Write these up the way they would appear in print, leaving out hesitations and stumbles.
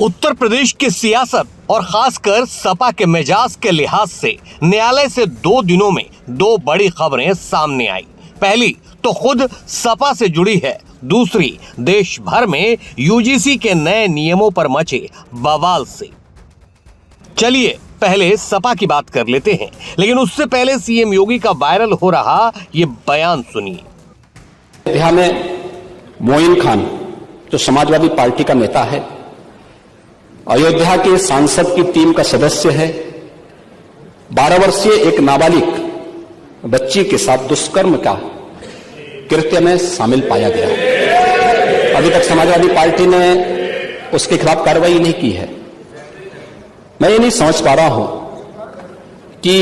उत्तर प्रदेश की सियासत और खासकर सपा के मिजाज के लिहाज से न्यायालय से 2 दिनों में 2 बड़ी खबरें सामने आई। पहली तो खुद सपा से जुड़ी है, दूसरी देश भर में यूजीसी के नए नियमों पर मचे बवाल से। चलिए पहले सपा की बात कर लेते हैं, लेकिन उससे पहले सीएम योगी का वायरल हो रहा ये बयान सुनिए। अयोध्या में मोइन खान जो समाजवादी पार्टी का नेता है, अयोध्या के सांसद की टीम का सदस्य है, 12 वर्षीय एक नाबालिग बच्ची के साथ दुष्कर्म का कृत्य में शामिल पाया गया। अभी तक समाजवादी पार्टी ने उसके खिलाफ कार्रवाई नहीं की है। मैं ये नहीं समझ पा रहा हूं कि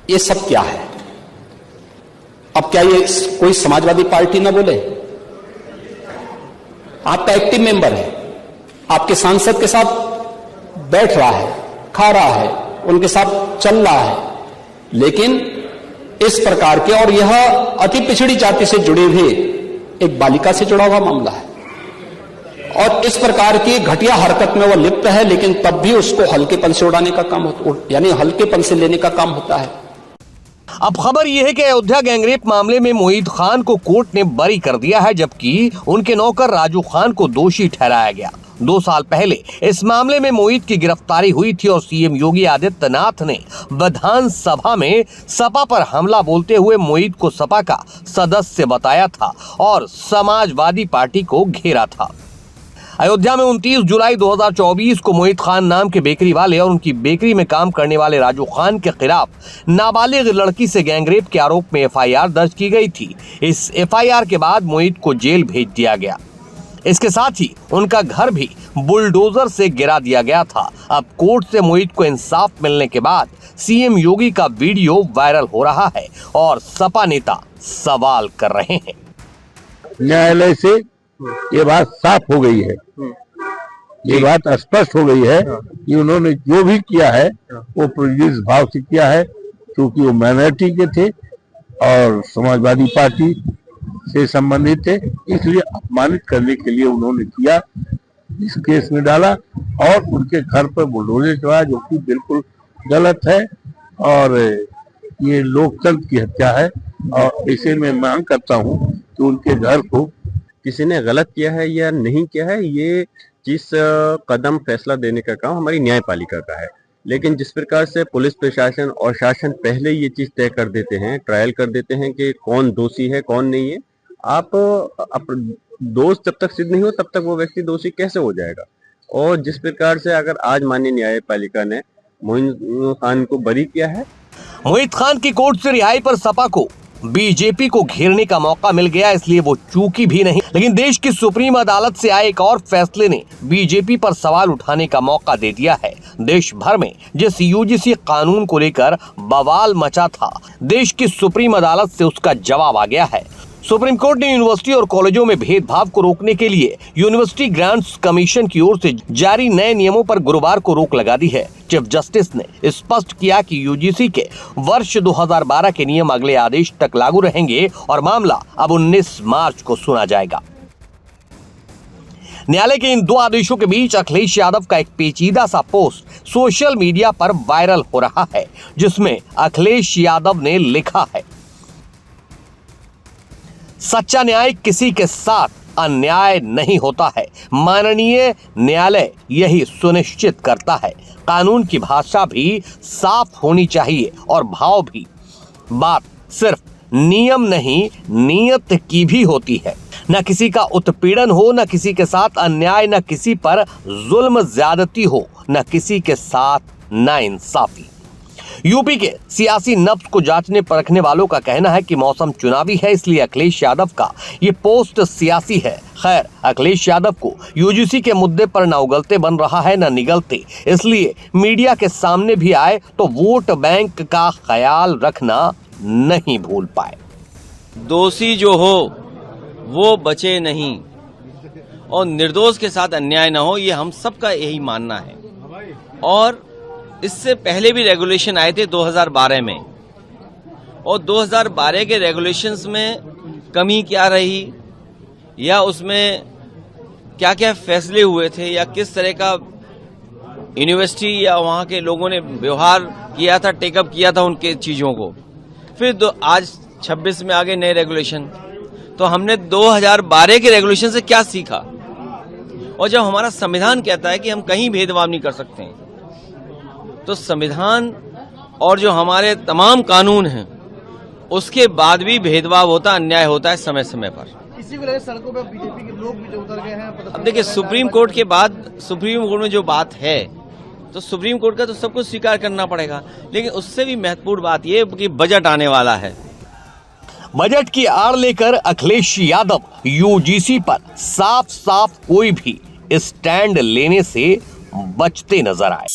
ये सब क्या है। अब क्या ये कोई समाजवादी पार्टी ना बोले? आपका एक्टिव मेंबर है, आपके सांसद के साथ बैठ रहा है, खा रहा है, उनके साथ चल रहा है, लेकिन इस प्रकार के, और यह अति पिछड़ी जाति से जुड़ी हुई एक बालिका से जुड़ा हुआ मामला है, और इस प्रकार की घटिया हरकत में वह लिप्त है, लेकिन तब भी उसको हल्केपन से उड़ाने का काम, यानी हल्केपन से लेने का काम होता है। अब खबर यह है कि अयोध्या गैंगरेप मामले में मोहित खान को कोर्ट ने बरी कर दिया है, जबकि उनके नौकर राजू खान को दोषी ठहराया गया। 2 साल पहले इस मामले में मोहित की गिरफ्तारी हुई थी और सीएम योगी आदित्यनाथ ने विधानसभा में सपा पर हमला बोलते हुए मोहित को सपा का सदस्य बताया था और समाजवादी पार्टी को घेरा था। अयोध्या में 29 जुलाई 2024 को मोहित खान नाम के बेकरी वाले और उनकी बेकरी में काम करने वाले राजू खान के खिलाफ नाबालिग लड़की से गैंगरेप के आरोप में एफआईआर दर्ज की गई थी। इस एफआईआर के बाद मोहित को जेल भेज दिया गया। इसके साथ ही उनका घर भी बुलडोजर से गिरा दिया गया था। अब कोर्ट से मोहित को इंसाफ मिलने के बाद सीएम योगी का वीडियो वायरल हो रहा है और सपा नेता सवाल कर रहे हैं। न्यायालय से ये बात साफ हो गई है, ये बात स्पष्ट हो गई है कि उन्होंने जो भी किया है वो प्रेजुडिस भाव से किया है, क्योंकि वो माइनॉरिटी के थे और समाजवादी पार्टी से संबंधित थे, इसलिए अपमानित करने के लिए उन्होंने किया, इस केस में डाला और उनके घर पर बुलडोजर चलाया, जो कि बिल्कुल गलत है और ये लोकतंत्र की हत्या है। और इसे मैं मांग करता हूँ कि उनके घर को किसी ने गलत किया है या नहीं किया है, ये जिस कदम फैसला देने का काम हमारी न्यायपालिका का है। लेकिन जिस प्रकार से पुलिस प्रशासन और शासन पहले ये चीज तय कर देते हैं, ट्रायल कर देते हैं कि कौन दोषी है कौन नहीं है, आप दोष जब तक सिद्ध नहीं हो तब तक वो व्यक्ति दोषी कैसे हो जाएगा। और जिस प्रकार से अगर आज माननीय न्यायपालिका ने मोहित खान को बरी किया है, मोहित खान की कोर्ट से रिहाई पर सपा को बीजेपी को घेरने का मौका मिल गया, इसलिए वो चूकी भी नहीं। लेकिन देश की सुप्रीम अदालत से आए एक और फैसले ने बीजेपी पर सवाल उठाने का मौका दे दिया है। देश भर में जिस यूजीसी कानून को लेकर बवाल मचा था, देश की सुप्रीम अदालत से उसका जवाब आ गया है। सुप्रीम कोर्ट ने यूनिवर्सिटी और कॉलेजों में भेदभाव को रोकने के लिए यूनिवर्सिटी ग्रांट्स कमीशन की ओर से जारी नए नियमों पर गुरुवार को रोक लगा दी है। चीफ जस्टिस ने स्पष्ट किया कि यूजीसी के वर्ष 2012 के नियम अगले आदेश तक लागू रहेंगे और मामला अब 19 मार्च को सुना जाएगा। न्यायालय के इन 2 आदेशों के बीच अखिलेश यादव का एक पेचीदा सा पोस्ट सोशल मीडिया पर वायरल हो रहा है, जिसमें अखिलेश यादव ने लिखा है, सच्चा न्याय किसी के साथ अन्याय नहीं होता है। माननीय न्यायालय यही सुनिश्चित करता है। कानून की भाषा भी साफ होनी चाहिए और भाव भी। बात सिर्फ नियम नहीं, नीयत की भी होती है। न किसी का उत्पीड़न हो, न किसी के साथ अन्याय, न किसी पर जुल्म ज्यादती हो, न किसी के साथ नाइंसाफी। यूपी के सियासी नब्ज को जांचने परखने वालों का कहना है कि मौसम चुनावी है, इसलिए अखिलेश यादव का ये पोस्ट सियासी है। खैर, अखिलेश यादव को यूजीसी के मुद्दे पर न उगलते बन रहा है न निगलते, इसलिए मीडिया के सामने भी आए तो वोट बैंक का ख्याल रखना नहीं भूल पाए। दोषी जो हो वो बचे नहीं और निर्दोष के साथ अन्याय न हो, ये हम सबका यही मानना है। और इससे पहले भी रेगुलेशन आए थे 2012 में, और 2012 के रेगुलेशंस में कमी क्या रही या उसमें क्या क्या फैसले हुए थे या किस तरह का यूनिवर्सिटी या वहाँ के लोगों ने व्यवहार किया था, टेकअप किया था उनके चीज़ों को। फिर आज 26 में आ गए नए रेगुलेशन। तो हमने 2012 के रेगुलेशन से क्या सीखा? और जब हमारा संविधान कहता है कि हम कहीं भेदभाव नहीं कर सकते हैं, तो संविधान और जो हमारे तमाम कानून हैं उसके बाद भी भेदभाव होता, अन्याय होता है समय समय पर। इसी वजह से सड़कों पर बीजेपी के लोग भी उतर गए हैं। अब देखिए, सुप्रीम कोर्ट के बाद सुप्रीम कोर्ट में जो बात है, तो सुप्रीम कोर्ट का तो सब कुछ स्वीकार करना पड़ेगा, लेकिन उससे भी महत्वपूर्ण बात यह कि बजट आने वाला है। बजट की आड़ लेकर अखिलेश यादव यूजीसी पर साफ साफ कोई भी स्टैंड लेने से बचते नजर आए।